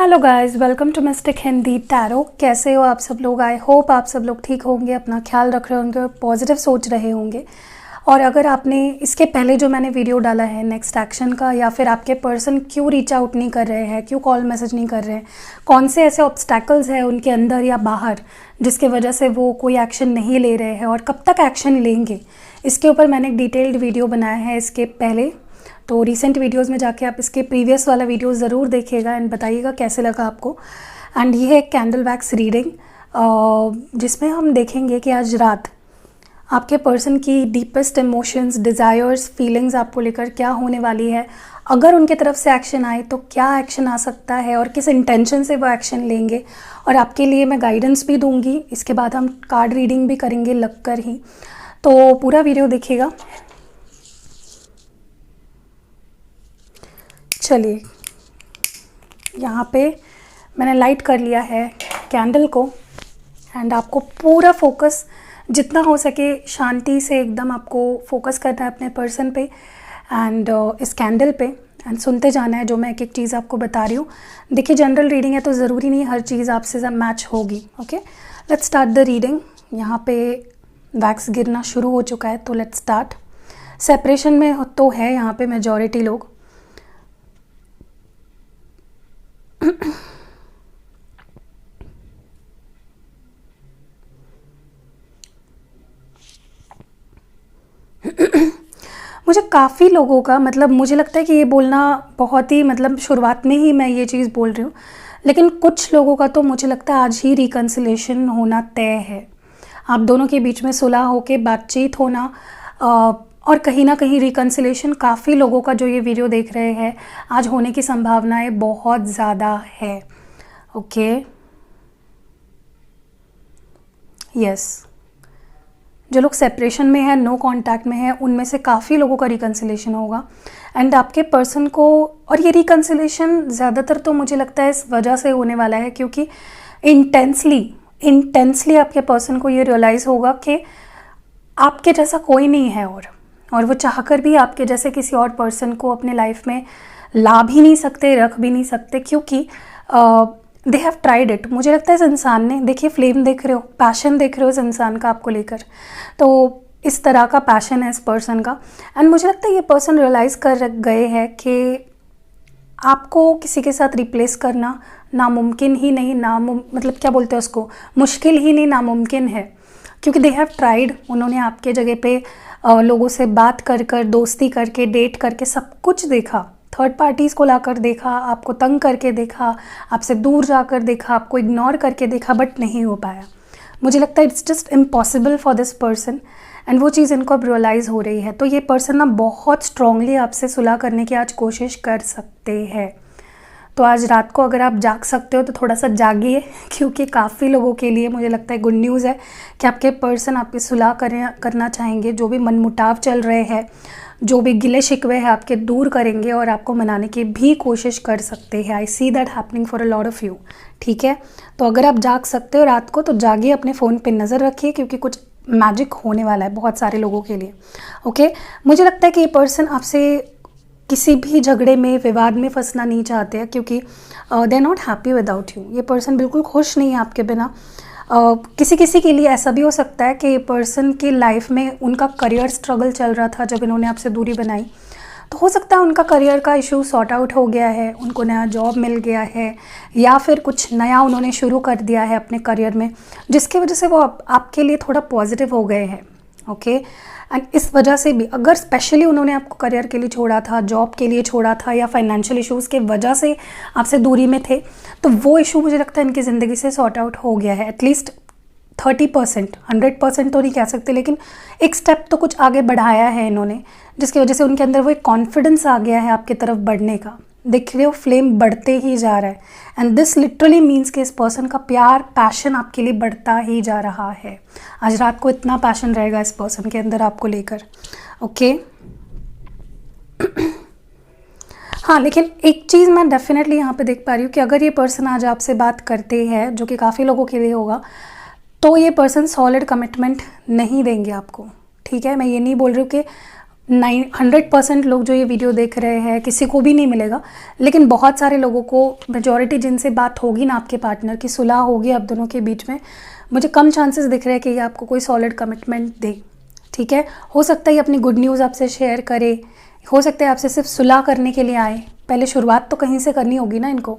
Hello guys, welcome to mystic Hindi tarot. कैसे हो आप सब लोग? आई होप आप सब लोग ठीक होंगे, अपना ख्याल रख रहे होंगे और पॉजिटिव सोच रहे होंगे। और अगर आपने इसके पहले जो मैंने वीडियो डाला है नेक्स्ट एक्शन का, या फिर आपके पर्सन क्यों रीच आउट नहीं कर रहे हैं, क्यों कॉल मैसेज नहीं कर रहे हैं, कौन से ऐसे ऑब्स्टैकल्स हैं उनके अंदर या बाहर जिसके वजह से वो कोई एक्शन नहीं ले रहे हैं और कब तक एक्शन लेंगे, इसके ऊपर मैंने एक डिटेल्ड वीडियो बनाया है इसके पहले। तो रिसेंट वीडियोस में जाके आप इसके प्रीवियस वाला वीडियो ज़रूर देखिएगा एंड बताइएगा कैसे लगा आपको। एंड ये है एक कैंडल वैक्स रीडिंग जिसमें हम देखेंगे कि आज रात आपके पर्सन की डीपेस्ट इमोशंस, डिज़ायर्स, फीलिंग्स आपको लेकर क्या होने वाली है। अगर उनके तरफ से एक्शन आए तो क्या एक्शन आ सकता है और किस इंटेंशन से वो एक्शन लेंगे। और आपके लिए मैं गाइडेंस भी दूंगी। इसके बाद हम कार्ड रीडिंग भी करेंगे लग कर ही। तो पूरा वीडियो देखिएगा। चलिए, यहाँ पे मैंने लाइट कर लिया है कैंडल को एंड आपको पूरा फोकस जितना हो सके शांति से एकदम आपको फोकस करना है अपने पर्सन पे एंड इस कैंडल पे एंड सुनते जाना है जो मैं एक एक चीज़ आपको बता रही हूँ। देखिए, जनरल रीडिंग है तो ज़रूरी नहीं हर चीज़ आपसे सब मैच होगी। Okay, let's start the reading. यहाँ पे वैक्स गिरना शुरू हो चुका है तो लेट्स स्टार्ट। सेपरेशन में तो है यहाँ पे मेजॉरिटी लोग। मुझे काफ़ी लोगों का मुझे लगता है कि ये बोलना बहुत ही शुरुआत में ही मैं ये चीज़ बोल रही हूँ, लेकिन कुछ लोगों का तो मुझे लगता है आज ही रिकन्सिलेशन होना तय है। आप दोनों के बीच में सुलह होके बातचीत होना और कहीं ना कहीं रिकन्सिलेशन काफ़ी लोगों का जो ये वीडियो देख रहे हैं आज होने की संभावनाएं बहुत ज़्यादा है। ओके, यस, जो लोग सेपरेशन में है, नो कांटेक्ट में है, उनमें से काफ़ी लोगों का रिकन्सिलेशन होगा। एंड आपके पर्सन को, और ये रिकन्सिलेशन ज़्यादातर तो मुझे लगता है इस वजह से होने वाला है क्योंकि इंटेंसली आपके पर्सन को ये रियलाइज़ होगा कि आपके जैसा कोई नहीं है और वो चाहकर भी आपके जैसे किसी और पर्सन को अपने लाइफ में ला भी नहीं सकते, रख भी नहीं सकते, क्योंकि दे हैव ट्राइड इट। मुझे लगता है इस इंसान ने, देखिए फ्लेम देख रहे हो, पैशन देख रहे हो इस इंसान का आपको लेकर, तो इस तरह का पैशन है इस पर्सन का। एंड मुझे लगता है ये पर्सन रियलाइज़ कर गए हैं कि आपको किसी के साथ रिप्लेस करना नामुमकिन ही नहीं, क्या बोलते हैं उसको, मुश्किल ही नहीं, नामुमकिन है, क्योंकि दे हैव ट्राइड। उन्होंने आपके जगह पे लोगों से बात कर दोस्ती करके, डेट करके सब कुछ देखा, थर्ड पार्टीज़ को लाकर देखा, आपको तंग करके देखा, आपसे दूर जाकर देखा, आपको इग्नोर करके देखा, बट नहीं हो पाया। मुझे लगता है it's just impossible for this person and वो चीज़ इनको अब रियलाइज़ हो रही है। तो ये पर्सन ना बहुत स्ट्रांगली आपसे सुलह करने की आज कोशिश कर सकते हैं। तो आज रात को अगर आप जाग सकते हो तो थोड़ा सा जागिए, क्योंकि काफ़ी लोगों के लिए मुझे लगता है गुड न्यूज़ है कि आपके पर्सन आपकी सुलह करना चाहेंगे। जो भी मनमुटाव चल रहे हैं, जो भी गिले शिकवे हैं, आपके दूर करेंगे और आपको मनाने की भी कोशिश कर सकते हैं। I see that happening for a lot of you. ठीक है, तो अगर आप जाग सकते हो रात को तो जागिए, अपने फ़ोन पे नज़र रखिए, क्योंकि कुछ मैजिक होने वाला है बहुत सारे लोगों के लिए। ओके, मुझे लगता है कि ये पर्सन आपसे किसी भी झगड़े में, विवाद में फंसना नहीं चाहते हैं, क्योंकि they are not happy without you. ये पर्सन बिल्कुल खुश नहीं है आपके बिना। किसी के लिए ऐसा भी हो सकता है कि ये पर्सन की लाइफ में उनका करियर स्ट्रगल चल रहा था जब इन्होंने आपसे दूरी बनाई, तो हो सकता है उनका करियर का इशू सॉर्ट आउट हो गया है, उनको नया जॉब मिल गया है, या फिर कुछ नया उन्होंने शुरू कर दिया है अपने करियर में, जिसकी वजह से वो आपके लिए थोड़ा पॉजिटिव हो गए हैं। ओके, एंड इस वजह से भी अगर स्पेशली उन्होंने आपको करियर के लिए छोड़ा था, जॉब के लिए छोड़ा था, या फाइनेंशियल इश्यूज़ के वजह से आपसे दूरी में थे, तो वो इशू मुझे लगता है इनकी ज़िंदगी से सॉर्ट आउट हो गया है। एटलीस्ट 30%, 100% तो नहीं कह सकते, लेकिन एक स्टेप तो कुछ आगे बढ़ाया है इन्होंने, जिसकी वजह से उनके अंदर वो एक कॉन्फिडेंस आ गया है आपकी तरफ बढ़ने का। देख रहे हो, फ्लेम बढ़ते ही जा रहा है एंड दिस लिटरली मीन्स कि इस पर्सन का प्यार, पैशन आपके लिए बढ़ता ही जा रहा है। आज रात को इतना पैशन रहेगा इस पर्सन के अंदर आपको लेकर। ओके, हाँ, लेकिन एक चीज़ मैं डेफिनेटली यहाँ पे देख पा रही हूँ कि अगर ये पर्सन आज आपसे बात करते हैं, जो कि काफ़ी लोगों के लिए होगा, तो ये पर्सन सॉलिड कमिटमेंट नहीं देंगे आपको। ठीक है, मैं ये नहीं बोल रही हूँ कि 100% लोग जो ये वीडियो देख रहे हैं किसी को भी नहीं मिलेगा, लेकिन बहुत सारे लोगों को, मेजॉरिटी जिनसे बात होगी ना आपके पार्टनर की, सुलह होगी आप दोनों के बीच में, मुझे कम चांसेस दिख रहे हैं कि ये आपको कोई सॉलिड कमिटमेंट दे। ठीक है, हो सकता है ये अपनी गुड न्यूज़ आपसे शेयर करे, हो सकता है आपसे सिर्फ सुलह करने के लिए आए। पहले शुरुआत तो कहीं से करनी होगी ना इनको।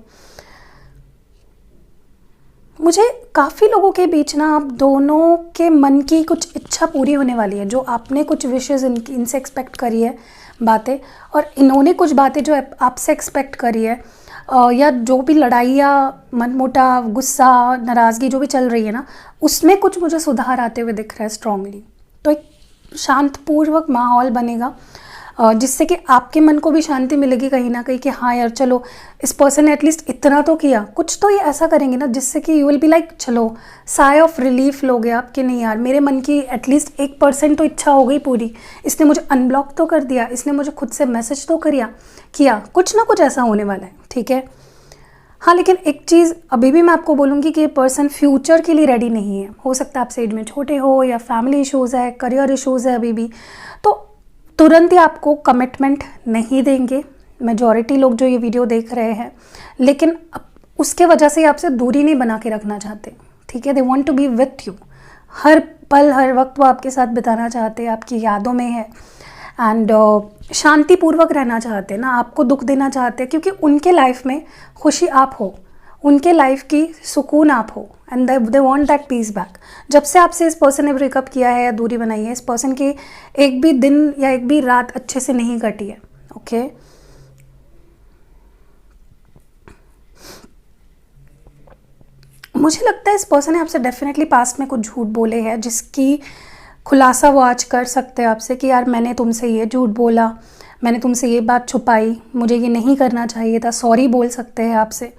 मुझे काफ़ी लोगों के बीच ना आप दोनों के मन की कुछ इच्छा पूरी होने वाली है। जो आपने कुछ विशेज़ इनसे एक्सपेक्ट करी है बातें, और इन्होंने कुछ बातें जो आपसे एक्सपेक्ट करी है, या जो भी लड़ाई या मनमुटाव, गुस्सा, नाराज़गी जो भी चल रही है ना, उसमें कुछ मुझे सुधार आते हुए दिख रहा है स्ट्रांगली। तो एक शांतपूर्वक माहौल बनेगा, जिससे कि आपके मन को भी शांति मिलेगी कहीं ना कहीं कि हाँ यार चलो, इस पर्सन ने एटलीस्ट इतना तो किया, कुछ तो ये ऐसा करेंगे ना जिससे कि यू विल बी लाइक चलो साय ऑफ रिलीफ लोगे आप कि नहीं यार, मेरे मन की एटलीस्ट 1% तो इच्छा हो गई पूरी, इसने मुझे अनब्लॉक तो कर दिया, इसने मुझे खुद से मैसेज तो किया, कुछ ना कुछ ऐसा होने वाला है। ठीक है, हाँ, लेकिन एक चीज़ अभी भी मैं आपको बोलूँगी कि ये पर्सन फ्यूचर के लिए रेडी नहीं है। हो सकता है आपसे एज में छोटे हो, या फैमिली इशूज़ है, करियर इशूज़ है अभी भी, तो तुरंत ही आपको कमिटमेंट नहीं देंगे मेजॉरिटी लोग जो ये वीडियो देख रहे हैं, लेकिन उसके वजह से आपसे दूरी नहीं बना के रखना चाहते। ठीक है, they want to be with you, हर पल हर वक्त वो आपके साथ बिताना चाहते हैं, आपकी यादों में है, एंड शांतिपूर्वक रहना चाहते हैं ना, आपको दुख देना चाहते हैं, क्योंकि उनके लाइफ में खुशी आप हो, उनके लाइफ की सुकून आप हो, and they want that peace back. जब से आपसे इस पर्सन ने ब्रेकअप किया है या दूरी बनाई है, इस पर्सन की एक भी दिन या एक भी रात अच्छे से नहीं कटी है। ओके, मुझे लगता है इस पर्सन ने आपसे डेफिनेटली पास्ट में कुछ झूठ बोले हैं, जिसकी खुलासा वो आज कर सकते हैं आपसे कि यार मैंने तुमसे ये झूठ बोला, मैंने तुमसे ये बात छुपाई, मुझे ये नहीं करना चाहिए था, सॉरी बोल सकते हैं आपसे।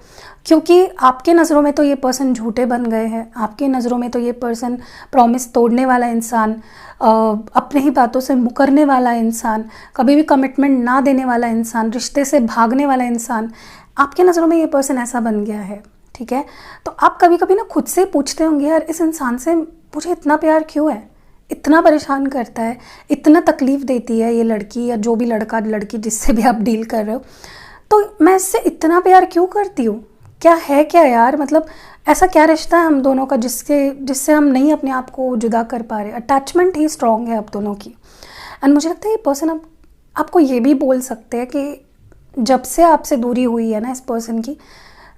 क्योंकि आपके नज़रों में तो ये पर्सन झूठे बन गए हैं, आपके नज़रों में तो ये पर्सन प्रॉमिस तोड़ने वाला इंसान, अपने ही बातों से मुकरने वाला इंसान, कभी भी कमिटमेंट ना देने वाला इंसान, रिश्ते से भागने वाला इंसान, आपके नज़रों में ये पर्सन ऐसा बन गया है। ठीक है, तो आप कभी कभी ना खुद से पूछते होंगे यार इस इंसान से मुझे इतना प्यार क्यों है, इतना परेशान करता है, इतना तकलीफ़ देती है ये लड़की या जो भी लड़का लड़की जिससे भी आप डील कर रहे हो, तो मैं इससे इतना प्यार क्यों करती हूँ, क्या है क्या यार, मतलब ऐसा क्या रिश्ता है हम दोनों का जिससे हम नहीं अपने आप को जुदा कर पा रहे। अटैचमेंट ही स्ट्रॉन्ग है आप दोनों की। एंड मुझे लगता है ये पर्सन आपको ये भी बोल सकते हैं कि जब से आपसे दूरी हुई है ना इस पर्सन की,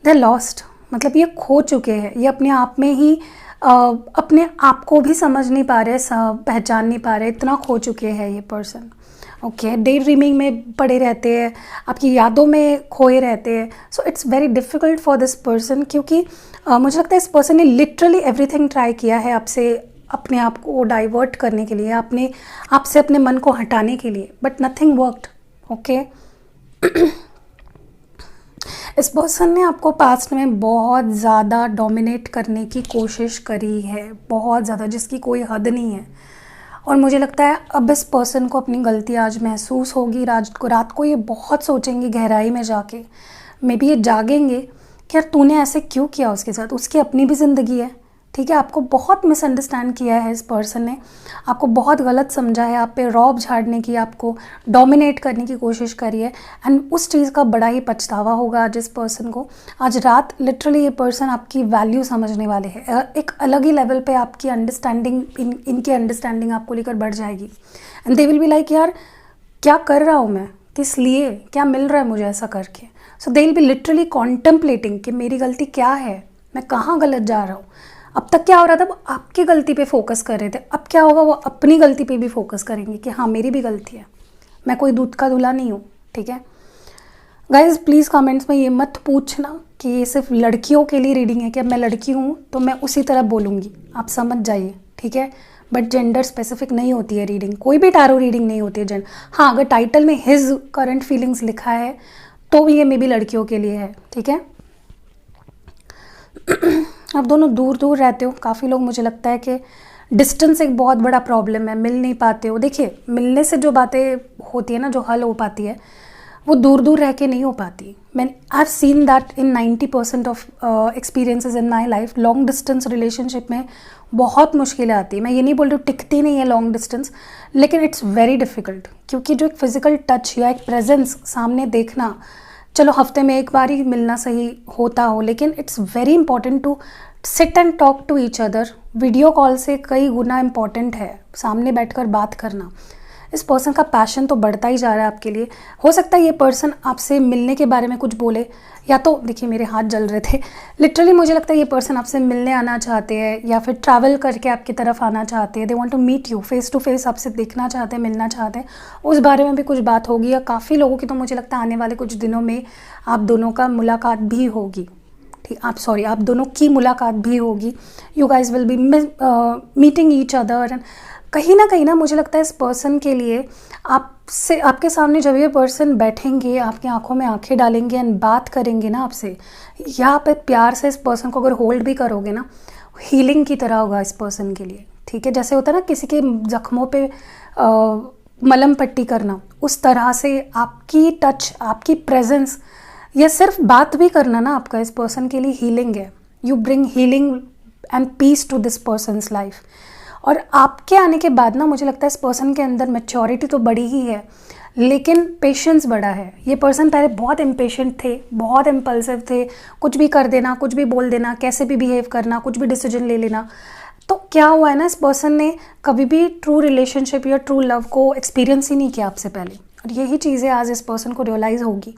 दे लॉस्ट, मतलब ये खो चुके हैं, ये अपने आप में ही अपने आप को भी समझ नहीं पा रहे, पहचान नहीं पा रहे, इतना खो चुके हैं ये पर्सन। ओके, डे ड्रीमिंग में पड़े रहते हैं, आपकी यादों में खोए रहते हैं। So it's very difficult for this person, क्योंकि मुझे लगता है इस पर्सन ने लिटरली एवरीथिंग ट्राई किया है आपसे अपने आप को डाइवर्ट करने के लिए, आपसे अपने मन को हटाने के लिए, बट नथिंग वर्कड। ओके, इस पर्सन ने आपको पास्ट में बहुत ज़्यादा डोमिनेट करने की कोशिश करी है, बहुत ज़्यादा, जिसकी कोई हद नहीं है। और मुझे लगता है अब इस पर्सन को अपनी गलती आज महसूस होगी, रात को ये बहुत सोचेंगे गहराई में जाके, मे बी ये जागेंगे कि यार तूने ऐसे क्यों किया उसके साथ, उसकी अपनी भी ज़िंदगी है। ठीक है, आपको बहुत मिसअंडरस्टैंड किया है इस पर्सन ने, आपको बहुत गलत समझा है, आप पे रौब झाड़ने की, आपको डोमिनेट करने की कोशिश करी है, एंड उस चीज़ का बड़ा ही पछतावा होगा आज इस पर्सन को। आज रात लिटरली ये पर्सन आपकी वैल्यू समझने वाले हैं, एक अलग ही लेवल पे आपकी अंडरस्टैंडिंग, इनकी अंडरस्टैंडिंग आपको लेकर बढ़ जाएगी, and they will be like यार क्या कर रहा हूँ मैं, किस लिए, क्या मिल रहा है मुझे ऐसा करके। सो दे विल बी लिटरली कॉन्टम्पलेटिंग कि मेरी गलती क्या है, मैं कहाँ गलत जा रहा हूँ। अब तक क्या हो रहा था, वो आपकी गलती पे फोकस कर रहे थे, अब क्या होगा, वो अपनी गलती पे भी फोकस करेंगे कि हाँ मेरी भी गलती है, मैं कोई दूध का धुला नहीं हूँ। ठीक है गाइज, प्लीज़ कमेंट्स में ये मत पूछना कि ये सिर्फ लड़कियों के लिए रीडिंग है, कि अब मैं लड़की हूँ तो मैं उसी तरह बोलूँगी, आप समझ जाइए। ठीक है, बट जेंडर स्पेसिफिक नहीं होती है रीडिंग, कोई भी टैरो रीडिंग नहीं होती है जेंडर। हाँ, अगर टाइटल में हिज करंट फीलिंग्स लिखा है तो ये मे बी लड़कियों के लिए है। ठीक है, आप दोनों दूर दूर रहते हो, काफ़ी लोग, मुझे लगता है कि डिस्टेंस एक बहुत बड़ा प्रॉब्लम है, मिल नहीं पाते हो। देखिए, मिलने से जो बातें होती है ना, जो हल हो पाती है, वो दूर दूर रह के नहीं हो पाती। मैंने I have seen that in 90% of experiences in my life. Long distance relationship में बहुत मुश्किलें आती है। मैं ये नहीं बोल रही हूँ टिकती नहीं है लॉन्ग डिस्टेंस, लेकिन इट्स वेरी डिफ़िकल्ट, क्योंकि जो एक फिज़िकल टच या एक प्रेजेंस सामने देखना, चलो हफ्ते में एक बार ही मिलना सही होता हो, लेकिन it's very important to sit and talk to each other. Video call से कई गुना इम्पॉर्टेंट है सामने बैठकर बात करना। इस पर्सन का पैशन तो बढ़ता ही जा रहा है आपके लिए। हो सकता है ये पर्सन आपसे मिलने के बारे में कुछ बोले, या तो देखिए मेरे हाथ जल रहे थे, लिटरली मुझे लगता है ये पर्सन आपसे मिलने आना चाहते हैं, या फिर ट्रैवल करके आपकी तरफ आना चाहते हैं। They want to meet you face to face, आपसे देखना चाहते हैं, मिलना चाहते हैं। उस बारे में भी कुछ बात होगी, या काफ़ी लोगों की तो मुझे लगता है आने वाले कुछ दिनों में आप दोनों का मुलाकात भी होगी। ठीक, आप दोनों की मुलाकात भी होगी। You guys will be meeting each other. And कहीं ना मुझे लगता है इस पर्सन के लिए आपसे, आपके सामने जब ये पर्सन बैठेंगे, आपकी आंखों में आंखें डालेंगे एंड बात करेंगे ना आपसे, या आप प्यार से इस पर्सन को अगर होल्ड भी करोगे ना, हीलिंग की तरह होगा इस पर्सन के लिए। ठीक है, जैसे होता है ना किसी के जख्मों पे मलहम पट्टी करना, उस तरह से आपकी टच, आपकी प्रेजेंस, या सिर्फ बात भी करना ना आपका इस पर्सन के लिए हीलिंग है। You bring healing and peace to this person's life. और आपके आने के बाद ना मुझे लगता है इस पर्सन के अंदर मैच्योरिटी तो बड़ी ही है, लेकिन पेशेंस बड़ा है। ये पर्सन पहले बहुत इम्पेशेंट थे, बहुत इम्पल्सिव थे, कुछ भी कर देना, कुछ भी बोल देना, कैसे भी बिहेव करना, कुछ भी डिसीजन ले लेना। तो क्या हुआ है ना, इस पर्सन ने कभी भी ट्रू रिलेशनशिप या ट्रू लव को एक्सपीरियंस ही नहीं किया आपसे पहले। और यही चीज़ें आज इस पर्सन को रियलाइज़ होगी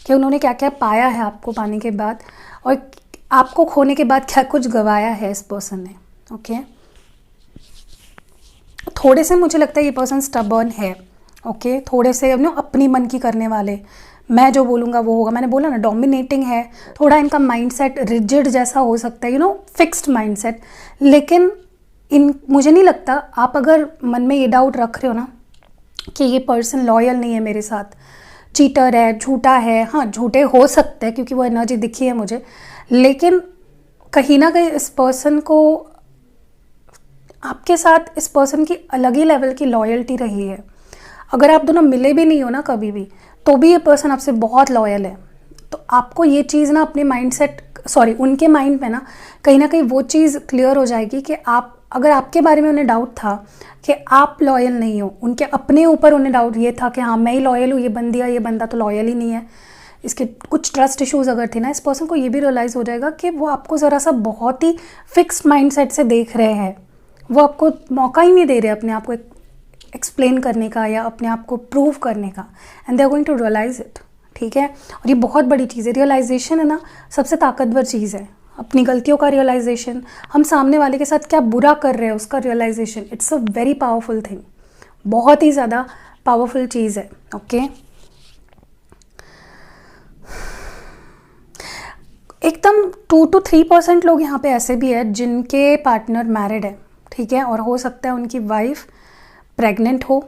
कि उन्होंने क्या क्या पाया है आपको पाने के बाद, और आपको खोने के बाद क्या कुछ गंवाया है इस पर्सन ने। ओके, थोड़े से मुझे लगता है ये पर्सन स्टबर्न है। ओके, थोड़े से अपनी मन की करने वाले, मैं जो बोलूँगा वो होगा। मैंने बोला ना डोमिनेटिंग है, थोड़ा इनका माइंडसेट रिजिड जैसा हो सकता है, फिक्स्ड माइंडसेट। लेकिन मुझे नहीं लगता, आप अगर मन में ये डाउट रख रहे हो ना कि ये पर्सन लॉयल नहीं है मेरे साथ, चीटर है, झूठा है, हाँ झूठे हो सकते हैं क्योंकि वो एनर्जी दिखी है मुझे, लेकिन कहीं ना कहीं इस पर्सन को, आपके साथ इस पर्सन की अलग ही लेवल की लॉयल्टी रही है। अगर आप दोनों मिले भी नहीं हो ना कभी भी, तो भी ये पर्सन आपसे बहुत लॉयल है। तो आपको ये चीज़ ना अपने उनके माइंड में ना कहीं वो चीज़ क्लियर हो जाएगी कि आप, अगर आपके बारे में उन्हें डाउट था कि आप लॉयल नहीं हो, उनके अपने ऊपर उन्हें डाउट ये था कि हाँ मैं ही लॉयल हूँ, ये बंदा तो लॉयल ही नहीं है, इसके कुछ ट्रस्ट इश्यूज़ अगर थे ना, इस पर्सन को ये भी रियलाइज़ हो जाएगा कि वो आपको ज़रा सा बहुत ही फिक्स्ड माइंडसेट से देख रहे हैं। वो आपको मौका ही नहीं दे रहे अपने आप को एक्सप्लेन करने का या अपने आप को प्रूव करने का, and they are going to realise it. ठीक है, और ये बहुत बड़ी चीज़ है। रियलाइजेशन है ना सबसे ताकतवर चीज़ है। अपनी गलतियों का रियलाइजेशन, हम सामने वाले के साथ क्या बुरा कर रहे हैं उसका realisation, it's a very powerful thing, बहुत ही ज़्यादा पावरफुल चीज़ है। ओके, एकदम 2 to 3% लोग यहाँ पे ऐसे भी है जिनके पार्टनर मैरिड है। ठीक है, और हो सकता है उनकी वाइफ प्रेग्नेंट हो,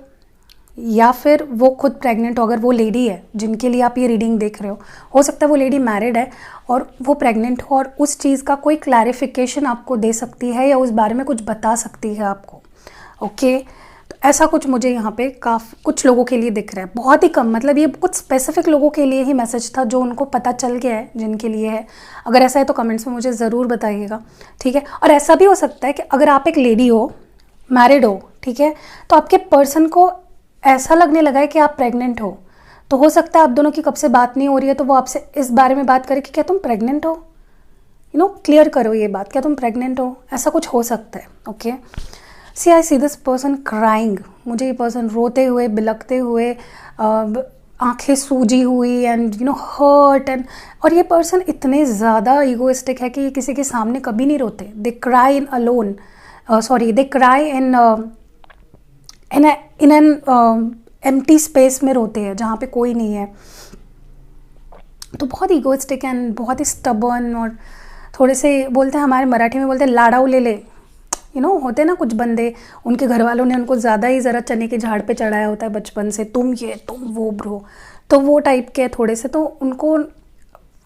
या फिर वो खुद प्रेग्नेंट हो। अगर वो लेडी है जिनके लिए आप ये रीडिंग देख रहे हो सकता है वो लेडी मैरिड है और वो प्रेग्नेंट हो, और उस चीज़ का कोई क्लैरिफिकेशन आपको दे सकती है या उस बारे में कुछ बता सकती है आपको। ओके, तो ऐसा कुछ मुझे यहाँ पे कुछ लोगों के लिए दिख रहा है, बहुत ही कम, मतलब ये कुछ स्पेसिफिक लोगों के लिए ही मैसेज था जो उनको पता चल गया है, जिनके लिए है। अगर ऐसा है तो कमेंट्स में मुझे ज़रूर बताइएगा। ठीक है, और ऐसा भी हो सकता है कि अगर आप एक लेडी हो, मैरिड हो, ठीक है, तो आपके पर्सन को ऐसा लगने लगा है कि आप प्रेग्नेंट हो, तो हो सकता है आप दोनों की कब से बात नहीं हो रही है, तो वो आपसे इस बारे में बात करे कि क्या तुम प्रेग्नेंट हो, क्लियर करो ये बात, क्या तुम प्रेग्नेंट हो, ऐसा कुछ हो सकता है। Okay, see I see this person crying, मुझे ये पर्सन रोते हुए, बिलखते हुए, आंखें सूजी हुई एंड हर्ट, एंड और ये पर्सन इतने ज़्यादा ईगोइस्टिक है कि ये किसी के सामने कभी नहीं रोते। दे cry in alone, they cry in an empty space में रोते हैं जहाँ पे कोई नहीं है। तो बहुत ईगोइस्टिक एंड बहुत ही स्टबर्न, और थोड़े से बोलते हैं, हमारे मराठी में बोलते हैं लाड़ाऊ ले ले, होते हैं ना कुछ बंदे, उनके घर वालों ने उनको ज़्यादा ही ज़रा चने के झाड़ पे चढ़ाया होता है बचपन से, तुम ये तुम वो ब्रो, तो वो टाइप के थोड़े से, तो उनको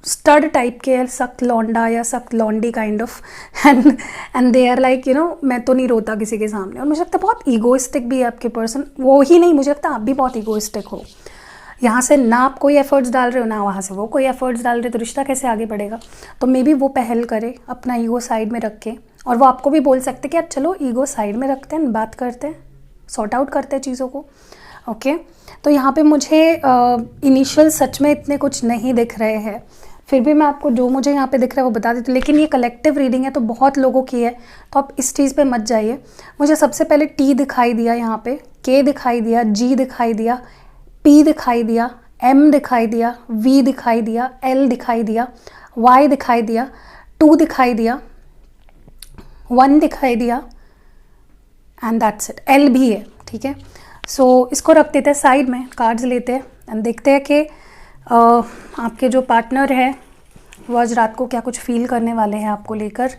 स्टड टाइप के, सख्त लौंडा या सख्त लौंडी kind of, and they are like मैं तो नहीं रोता किसी के सामने। और मुझे लगता है बहुत ईगोइस्टिक भी है आपके पर्सन, वो ही नहीं, मुझे लगता है आप भी बहुत ईगोइस्टिक हो। यहाँ से ना आप कोई एफर्ट्स डाल रहे हो, ना वहाँ से वो कोई एफर्ट्स डाल रहे, तो रिश्ता कैसे आगे बढ़ेगा? तो मे बी वो पहल करे अपना ईगो साइड में रख के, और वो आपको भी बोल सकते कि यार चलो ईगो साइड में रखते हैं, बात करते हैं, सॉर्ट आउट करते हैं चीज़ों को। ओके, तो यहाँ पे मुझे इनिशियल सच में इतने कुछ नहीं दिख रहे हैं, फिर भी मैं आपको जो मुझे यहाँ पे दिख रहा है वो बता देती हूँ। लेकिन ये कलेक्टिव रीडिंग है तो बहुत लोगों की है, तो आप इस चीज़ पे मत जाइए। मुझे सबसे पहले टी दिखाई दिया, यहाँ पे के दिखाई दिया, जी दिखाई दिया, पी दिखाई दिया, एम दिखाई दिया, वी दिखाई दिया, एल दिखाई दिया, वाई दिखाई दिया, 2 दिखाई दिया, 1 दिखाई दिया, एंड दैट्स इट। एल भी है, ठीक है। सो इसको रख देते हैं साइड में, कार्ड्स लेते हैं एंड देखते हैं कि आपके जो पार्टनर है वो आज रात को क्या कुछ फील करने वाले हैं आपको लेकर।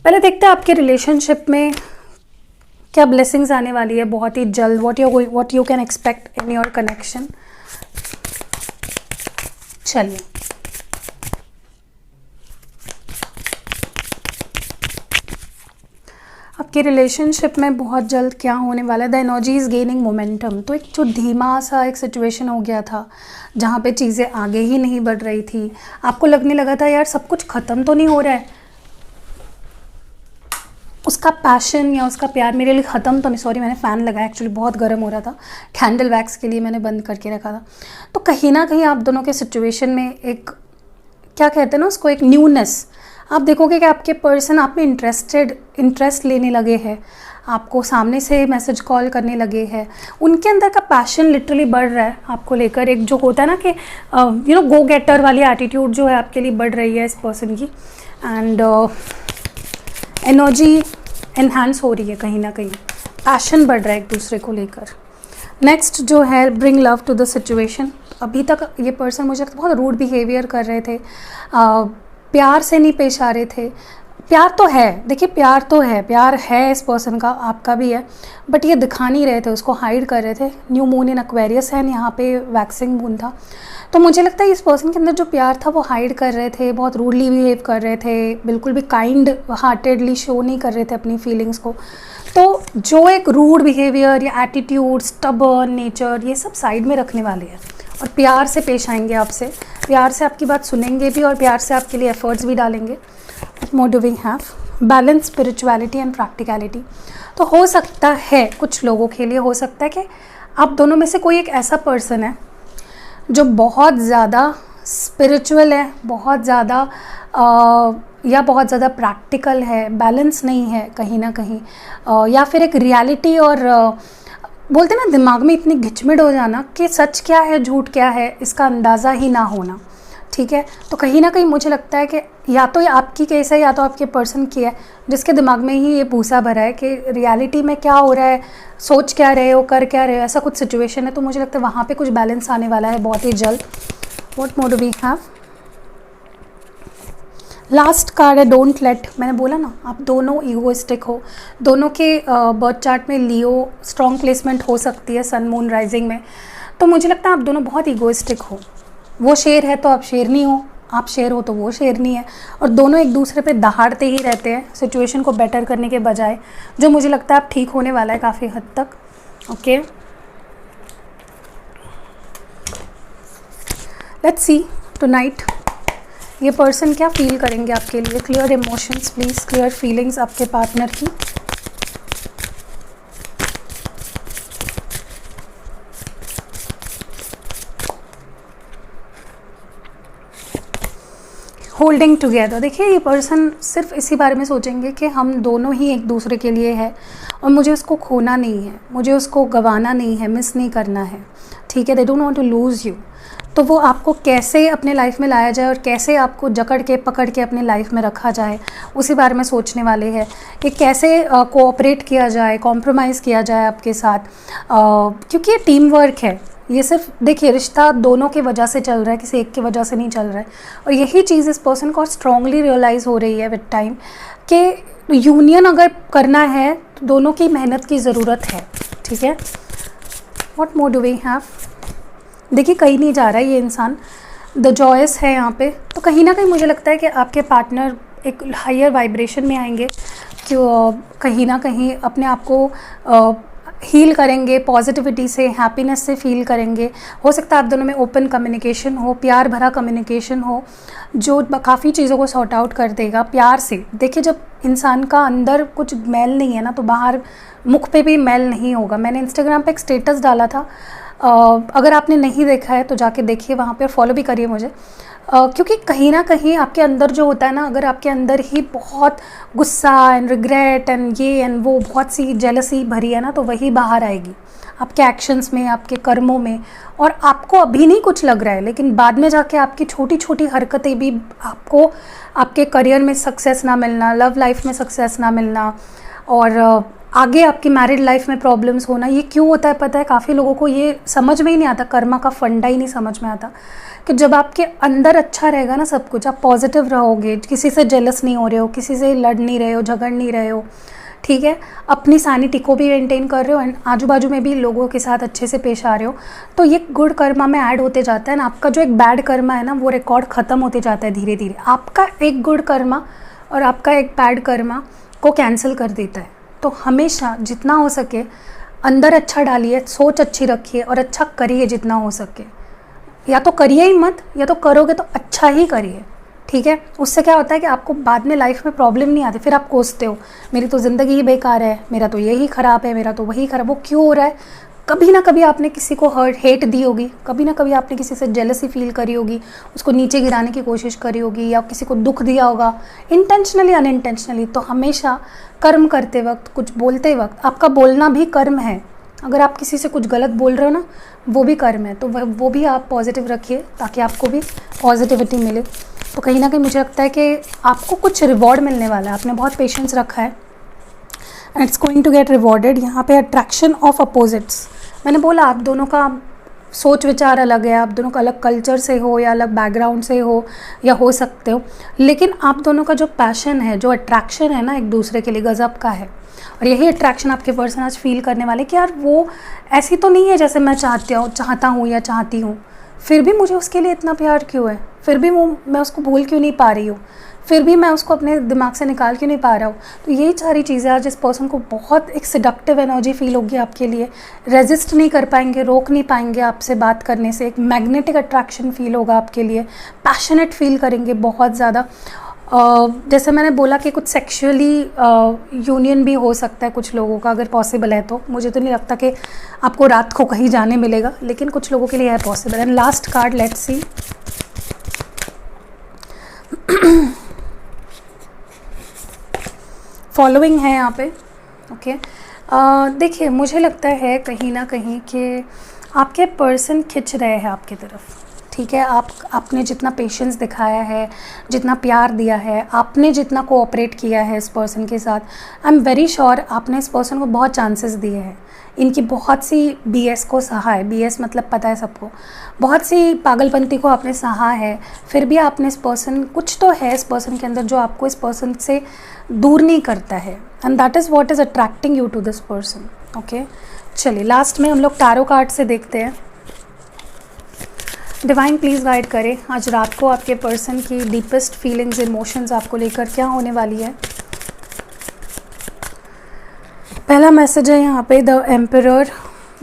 पहले देखते हैं आपके रिलेशनशिप में क्या ब्लेसिंग्स आने वाली है बहुत ही जल्द। What you can expect in your connection. चलिए, आपके रिलेशनशिप में बहुत जल्द क्या होने वाला है। The energy is gaining momentum. तो एक जो धीमा सा एक सिचुएशन हो गया था जहाँ पे चीज़ें आगे ही नहीं बढ़ रही थी, आपको लगने लगा था यार सब कुछ ख़त्म तो नहीं हो रहा है, उसका पैशन या उसका प्यार मेरे लिए ख़त्म तो नहीं। सॉरी, मैंने फ़ैन लगाया, एक्चुअली बहुत गर्म हो रहा था, कैंडल वैक्स के लिए मैंने बंद करके रखा था। तो कहीं ना कहीं आप दोनों के सिचुएशन में एक, क्या कहते हैं ना उसको, एक न्यूनेस। आप देखोगे कि आपके पर्सन आप में इंटरेस्ट लेने लगे हैं, आपको सामने से मैसेज कॉल करने लगे हैं, उनके अंदर का पैशन लिटरली बढ़ रहा है आपको लेकर। एक जो होता है ना कि गो गेटर वाली एटीट्यूड जो है आपके लिए बढ़ रही है इस पर्सन की, एंड एनर्जी एनहांस हो रही है, कहीं ना कहीं पैशन बढ़ रहा है एक दूसरे को लेकर। नेक्स्ट जो है, bring love to the situation. अभी तक ये पर्सन मुझे बहुत रूड बिहेवियर कर रहे थे, प्यार से नहीं पेश आ रहे थे। प्यार तो है, देखिए प्यार तो है, प्यार है इस पर्सन का, आपका भी है, बट ये दिखा नहीं रहे थे, उसको हाइड कर रहे थे। न्यू मून इन एक्वेरियस है, यहाँ पे वैक्सिंग मून था, तो मुझे लगता है इस पर्सन के अंदर जो प्यार था वो हाइड कर रहे थे, बहुत रूडली बिहेव कर रहे थे, बिल्कुल भी काइंड हार्टेडली शो नहीं कर रहे थे अपनी फीलिंग्स को। तो जो एक रूड बिहेवियर या एटीट्यूड, स्टबर्न नेचर, ये सब साइड में रखने वाले हैं और प्यार से पेश आएंगे आपसे, प्यार से आपकी बात सुनेंगे भी और प्यार से आपके लिए एफर्ट्स भी डालेंगे। More do we have balance, spirituality and practicality. तो हो सकता है कुछ लोगों के लिए, हो सकता है कि आप दोनों में से कोई एक ऐसा पर्सन है जो बहुत ज़्यादा स्पिरिचुअल है, बहुत ज़्यादा या बहुत ज़्यादा प्रैक्टिकल है, बैलेंस नहीं है कहीं ना कहीं, या फिर एक रियलिटी और बोलते ना दिमाग में इतनी घिचमिड़ हो जाना कि सच क्या है झूठ क्या है इसका अंदाज़ा ही ना होना, ठीक है। तो कहीं ना कहीं मुझे लगता है कि या तो ये आपकी केस है या तो आपके पर्सन की है, जिसके दिमाग में ही ये भूसा भरा है कि रियलिटी में क्या हो रहा है, सोच क्या रहे हो, कर क्या रहे हो, ऐसा कुछ सिचुएशन है। तो मुझे लगता है वहाँ पे कुछ बैलेंस आने वाला है बहुत ही जल्द। What more do we have? Last card है डोंट लेट। मैंने बोला ना आप दोनों ईगोइस्टिक हो, दोनों के बर्थ चार्ट में लियो स्ट्रॉन्ग प्लेसमेंट हो सकती है सन मून राइजिंग में। तो मुझे लगता है आप दोनों बहुत ईगोइस्टिक हो। वो शेर है तो आप शेरनी हो, आप शेर हो तो वो शेरनी है, और दोनों एक दूसरे पे दहाड़ते ही रहते हैं सिचुएशन को बेटर करने के बजाय, जो मुझे लगता है आप ठीक होने वाला है काफ़ी हद तक। ओके, लेट्स सी टुनाइट ये पर्सन क्या फील करेंगे आपके लिए। Clear emotions please, clear feelings आपके पार्टनर की। Holding together. देखिए ये पर्सन सिर्फ इसी बारे में सोचेंगे कि हम दोनों ही एक दूसरे के लिए है और मुझे उसको खोना नहीं है, मुझे उसको गंवाना नहीं है, मिस नहीं करना है, ठीक है। They don't want to lose you. तो वो आपको कैसे अपने लाइफ में लाया जाए और कैसे आपको जकड़ के पकड़ के अपने लाइफ में रखा जाए उसी बारे में सोचने वाले हैं कि कैसे कोऑपरेट किया जाए, कॉम्प्रोमाइज़ किया जाए आपके साथ, क्योंकि ये टीम वर्क है। ये सिर्फ देखिए रिश्ता दोनों की वजह से चल रहा है, किसी एक की वजह से नहीं चल रहा है। और यही चीज़ इस पर्सन को स्ट्रांगली रियलाइज़ हो रही है विद टाइम कि यूनियन अगर करना है तो दोनों की मेहनत की ज़रूरत है, ठीक है। What more do we have? देखिए कहीं नहीं जा रहा है ये इंसान, द जॉयस है यहाँ पे। तो कहीं ना कहीं मुझे लगता है कि आपके पार्टनर एक हायर वाइब्रेशन में आएंगे, कि कहीं ना कहीं अपने आप को हील करेंगे, पॉजिटिविटी से, हैप्पीनेस से फील करेंगे। हो सकता है आप दोनों में ओपन कम्युनिकेशन हो, प्यार भरा कम्युनिकेशन हो, जो काफ़ी चीज़ों को सॉर्ट आउट कर देगा प्यार से। देखिए, जब इंसान का अंदर कुछ मैल नहीं है ना, तो बाहर मुख पे भी मैल नहीं होगा। मैंने इंस्टाग्राम पे एक स्टेटस डाला था, अगर आपने नहीं देखा है तो जाके देखिए, वहाँ पे फॉलो भी करिए मुझे। क्योंकि कहीं ना कहीं आपके अंदर जो होता है ना, अगर आपके अंदर ही बहुत गुस्सा एंड रिग्रेट एंड ये एंड वो बहुत सी जेलसी भरी है ना, तो वही बाहर आएगी आपके एक्शंस में, आपके कर्मों में। और आपको अभी नहीं कुछ लग रहा है, लेकिन बाद में जाके आपकी छोटी छोटी हरकतें भी आपको आपके करियर में सक्सेस ना मिलना, लव लाइफ में सक्सेस ना मिलना, और आगे आपकी मैरिड लाइफ में प्रॉब्लम्स होना, ये क्यों होता है पता है? काफ़ी लोगों को ये समझ में ही नहीं आता, कर्मा का फंडा ही नहीं समझ में आता कि जब आपके अंदर अच्छा रहेगा ना सब कुछ, आप पॉजिटिव रहोगे, किसी से जेलस नहीं हो रहे हो, किसी से लड़ नहीं रहे हो, झगड़ नहीं रहे हो, ठीक है, अपनी सैनिटी को भी मेंटेन कर रहे हो एंड आजू बाजू में भी लोगों के साथ अच्छे से पेश आ रहे हो, तो ये गुड कर्मा में ऐड होते जाता है ना। आपका जो एक बैड कर्मा है ना, वो रिकॉर्ड ख़त्म होते जाता है धीरे धीरे। आपका एक गुड कर्मा और आपका एक बैड कर्मा को कैंसिल कर देता है। तो हमेशा जितना हो सके अंदर अच्छा डालिए, सोच अच्छी रखिए और अच्छा करिए जितना हो सके। या तो करिए ही मत, या तो करोगे तो अच्छा ही करिए, ठीक है। उससे क्या होता है कि आपको बाद में लाइफ में प्रॉब्लम नहीं आती। फिर आप कोसते हो, मेरी तो ज़िंदगी ही बेकार है, मेरा तो यही ख़राब है, मेरा तो वही ख़राब। वो क्यों हो रहा है? कभी ना कभी आपने किसी को हेट दी होगी, कभी ना कभी आपने किसी से जेलसी फील करी होगी, उसको नीचे गिराने की कोशिश करी होगी, या किसी को दुख दिया होगा इंटेंशनली अनइंटेंशनली। तो हमेशा कर्म करते वक्त, कुछ बोलते वक्त, आपका बोलना भी कर्म है। अगर आप किसी से कुछ गलत बोल रहे हो ना, वो भी कर्म है। तो वो भी आप पॉजिटिव रखिए ताकि आपको भी पॉजिटिविटी मिले। तो कहीं ना कहीं मुझे लगता है कि आपको कुछ रिवॉर्ड मिलने वाला है। आपने बहुत पेशेंस रखा है and it's going to get rewarded. यहाँ पे अट्रैक्शन ऑफ अपोजिट्स, मैंने बोला आप दोनों का सोच विचार अलग है, आप दोनों का अलग कल्चर से हो या अलग बैकग्राउंड से हो या हो सकते हो, लेकिन आप दोनों का जो पैशन है, जो अट्रैक्शन है ना एक दूसरे के लिए, गज़ब का है। और यही अट्रैक्शन आपके पर्सन आज फील करने वाले कि यार वो ऐसी तो नहीं है जैसे मैं चाहता हूँ या चाहती हूँ, फिर भी मुझे उसके लिए इतना प्यार क्यों है, फिर भी मैं उसको भूल क्यों नहीं पा रही हूँ, फिर भी मैं उसको अपने दिमाग से निकाल क्यों नहीं पा रहा हूँ। तो यही सारी चीज़ें आज इस पर्सन को बहुत एक सेडक्टिव एनर्जी फील होगी आपके लिए, रेजिस्ट नहीं कर पाएंगे, रोक नहीं पाएंगे आपसे बात करने से। एक मैग्नेटिक अट्रैक्शन फील होगा आपके लिए, पैशनेट फील करेंगे बहुत ज़्यादा। जैसे मैंने बोला कि कुछ सेक्सुअली यूनियन भी हो सकता है कुछ लोगों का, अगर पॉसिबल है तो। मुझे तो नहीं लगता कि आपको रात को कहीं जाने मिलेगा, लेकिन कुछ लोगों के लिए है possible. And last card, let's see. Following है यहाँ पे, ओके। देखिए, मुझे लगता है कहीं ना कहीं कि आपके पर्सन खिंच रहे हैं आपकी तरफ, ठीक है। आपने जितना पेशेंस दिखाया है, जितना प्यार दिया है, आपने जितना कोऑपरेट किया है इस पर्सन के साथ, आई एम वेरी श्योर आपने इस पर्सन को बहुत चांसेस दिए हैं। इनकी बहुत सी BS को सहा है, BS मतलब पता है सबको, बहुत सी पागलपंती को आपने सहा है। फिर भी आपने इस पर्सन, कुछ तो है इस पर्सन के अंदर जो आपको इस पर्सन से दूर नहीं करता है, and that is what is attracting you to this person, okay. चलिए, लास्ट में हम लोग टैरो कार्ड से देखते हैं। डिवाइन प्लीज़ गाइड करें आज रात को आपके पर्सन की डीपेस्ट फीलिंग्स, इमोशंस आपको लेकर क्या होने वाली है। पहला मैसेज है यहाँ पे द एम्परर।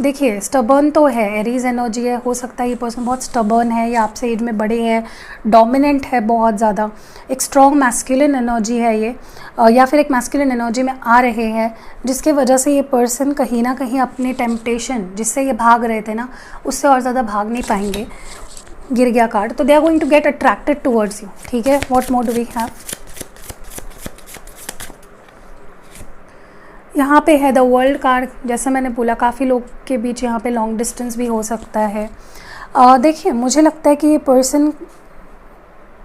देखिए, स्टबर्न तो है, एरीज एनर्जी है, हो सकता है ये पर्सन बहुत स्टबर्न है या आपसे एज में बड़े हैं, डोमिनेंट है बहुत ज़्यादा, एक स्ट्रॉन्ग मैस्कुलिन एनर्जी है ये, या फिर एक मैस्कुलिन एनर्जी में आ रहे हैं, जिसके वजह से ये पर्सन कहीं ना कहीं अपने टेम्पटेशन जिससे ये भाग रहे थे ना, उससे और ज़्यादा भाग नहीं पाएंगे। गिर गया कार्ड, तो they are going to get attracted towards you, ठीक है। What more do we have? यहाँ पे है द वर्ल्ड कार्ड। जैसे मैंने बोला, काफ़ी लोग के बीच यहाँ पे लॉन्ग डिस्टेंस भी हो सकता है। देखिए, मुझे लगता है कि ये पर्सन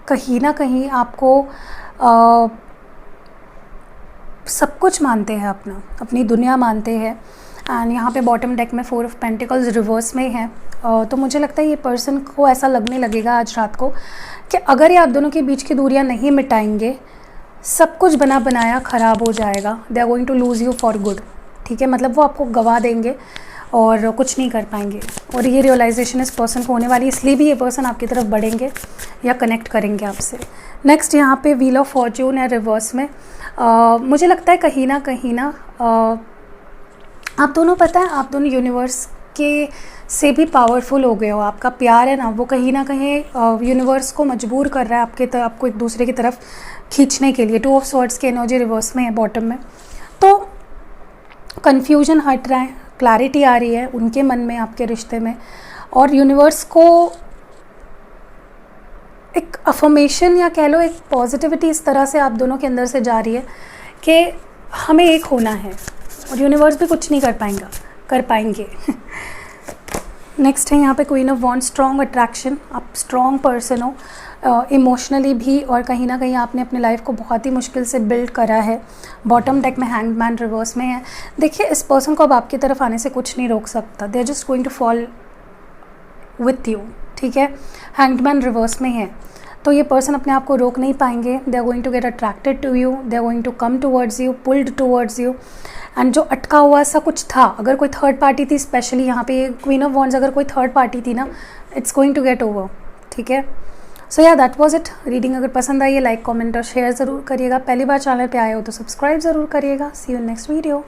कहीं ना कहीं आपको सब कुछ मानते हैं, अपनी दुनिया मानते हैं। एंड यहाँ पे बॉटम डेक में 4 ऑफ पेंटिकल्स रिवर्स में है। तो मुझे लगता है ये पर्सन को ऐसा लगने लगेगा आज रात को कि अगर ये आप दोनों के बीच की दूरियाँ नहीं मिटाएंगे, सब कुछ बना बनाया ख़राब हो जाएगा। They are going to lose you for good, ठीक है। मतलब वो आपको गवा देंगे और कुछ नहीं कर पाएंगे। और ये रियलाइजेशन इस पर्सन को होने वाली, इसलिए भी ये पर्सन आपकी तरफ बढ़ेंगे या कनेक्ट करेंगे आपसे। नेक्स्ट यहाँ पे व्हील ऑफ फॉर्च्यून है रिवर्स में। मुझे लगता है कहीं ना आप दोनों, पता है, आप दोनों यूनिवर्स के से भी पावरफुल हो गए हो। आपका प्यार है ना, वो कहीं ना कहीं यूनिवर्स को मजबूर कर रहा है आपको एक दूसरे की तरफ खींचने के लिए। 2 ऑफ स्वॉर्ड्स की एनर्जी रिवर्स में है बॉटम में, तो कन्फ्यूजन हट रहा है, क्लैरिटी आ रही है उनके मन में आपके रिश्ते में, और यूनिवर्स को एक अफर्मेशन या कह लो एक पॉजिटिविटी इस तरह से आप दोनों के अंदर से जा रही है कि हमें एक होना है, और यूनिवर्स भी कुछ नहीं कर पाएंगे। नेक्स्ट है यहाँ पे queen of wands, strong attraction. आप स्ट्रॉन्ग पर्सन हो इमोशनली भी, और कहीं ना कहीं आपने अपनी लाइफ को बहुत ही मुश्किल से बिल्ड करा है। बॉटम डेक में हैंग्ड मैन रिवर्स में है। देखिए, इस पर्सन को अब आपकी तरफ आने से कुछ नहीं रोक सकता। They are just going to fall with you, ठीक है। हैंग्ड मैन रिवर्स में है, तो ये पर्सन अपने आप को रोक नहीं पाएंगे। They are going to get attracted to you, they are going to come towards you, pulled towards you. And जो अटका हुआ सा कुछ था, अगर कोई थर्ड पार्टी थी, स्पेशली यहाँ पे क्वीन ऑफ वॉन्ड्स, अगर कोई थर्ड पार्टी थी ना, it's going to get over, ठीक है। सो या दैट वाज इट। रीडिंग अगर पसंद आई है, लाइक कमेंट और शेयर ज़रूर करिएगा। पहली बार चैनल पे आए हो तो सब्सक्राइब ज़रूर करिएगा। सी यू इन नेक्स्ट वीडियो।